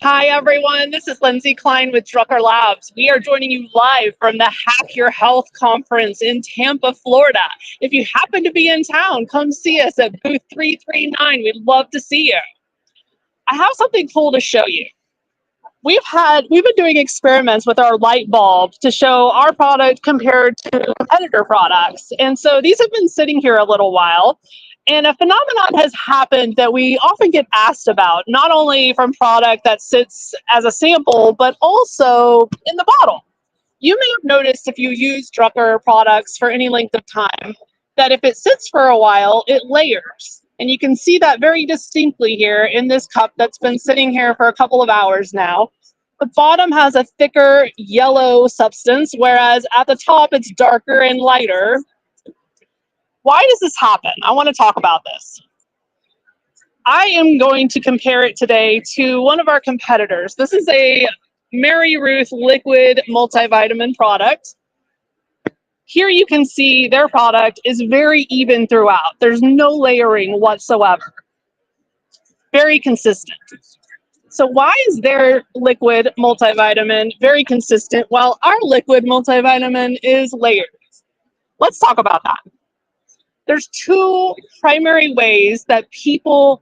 Hi, everyone. This is Lindsay Klein with Drucker Labs. We are joining you live from the Hack Your Health Conference in Tampa, Florida. If you happen to be in town, come see us at booth 339. We'd love to see you. I have something cool to show you. We've been doing experiments with our light bulb to show our product compared to competitor products. And so these have been sitting here a little while. And a phenomenon has happened that we often get asked about, not only from product that sits as a sample, but also in the bottle. You may have noticed if you use Drucker products for any length of time, that if it sits for a while, it layers. And you can see that very distinctly here in this cup that's been sitting here for a couple of hours now. The bottom has a thicker yellow substance, whereas at the top it's darker and lighter. Why does this happen? I want to talk about this. I am going to compare it today to one of our competitors. This is a Mary Ruth liquid multivitamin product. Here you can see their product is very even throughout. There's no layering whatsoever. Very consistent. So why is their liquid multivitamin very consistent while our liquid multivitamin is layered? Let's talk about that. There's two primary ways that people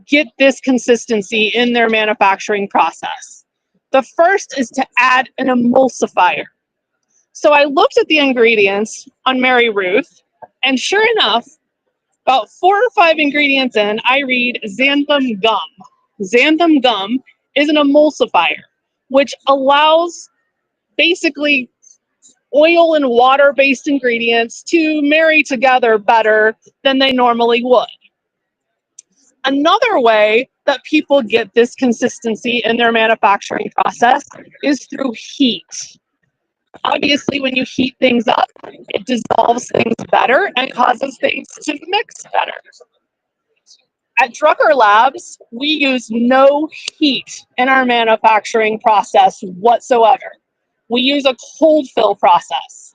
get this consistency in their manufacturing process. The first is to add an emulsifier. So I looked at the ingredients on Mary Ruth, and sure enough, about 4 or 5 ingredients in, I read xanthan gum. Xanthan gum is an emulsifier, which allows basically oil and water-based ingredients to marry together better than they normally would. Another way that people get this consistency in their manufacturing process is through heat. Obviously, when you heat things up, it dissolves things better and causes things to mix better. At Drucker Labs, we use no heat in our manufacturing process whatsoever. We use a cold fill process.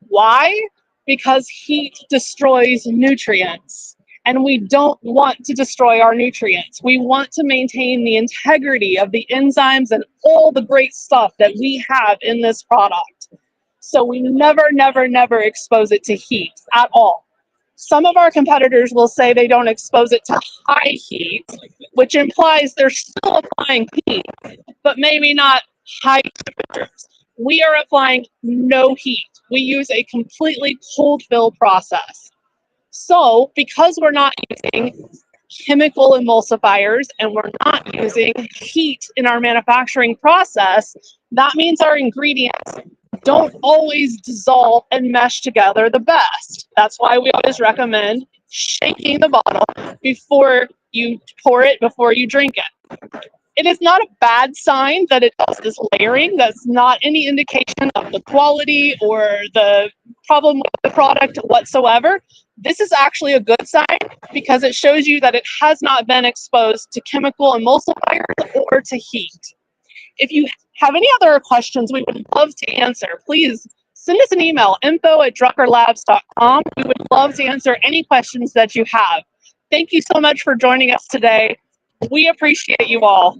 Why? Because heat destroys nutrients, and we don't want to destroy our nutrients. We want to maintain the integrity of the enzymes and all the great stuff that we have in this product. So we never, never, never expose it to heat at all. Some of our competitors will say they don't expose it to high heat, which implies they're still applying heat, but maybe not high temperatures. We are applying no heat. We use a completely cold fill process. So because we're not using chemical emulsifiers and we're not using heat in our manufacturing process, that means our ingredients don't always dissolve and mesh together the best. That's why we always recommend shaking the bottle before you pour it, before you drink it. It is not a bad sign that it does this layering. That's not any indication of the quality or the problem with the product whatsoever. This is actually a good sign because it shows you that it has not been exposed to chemical emulsifiers or to heat. If you have any other questions we would love to answer, please send us an email, info@druckerlabs.com. We would love to answer any questions that you have. Thank you so much for joining us today. We appreciate you all.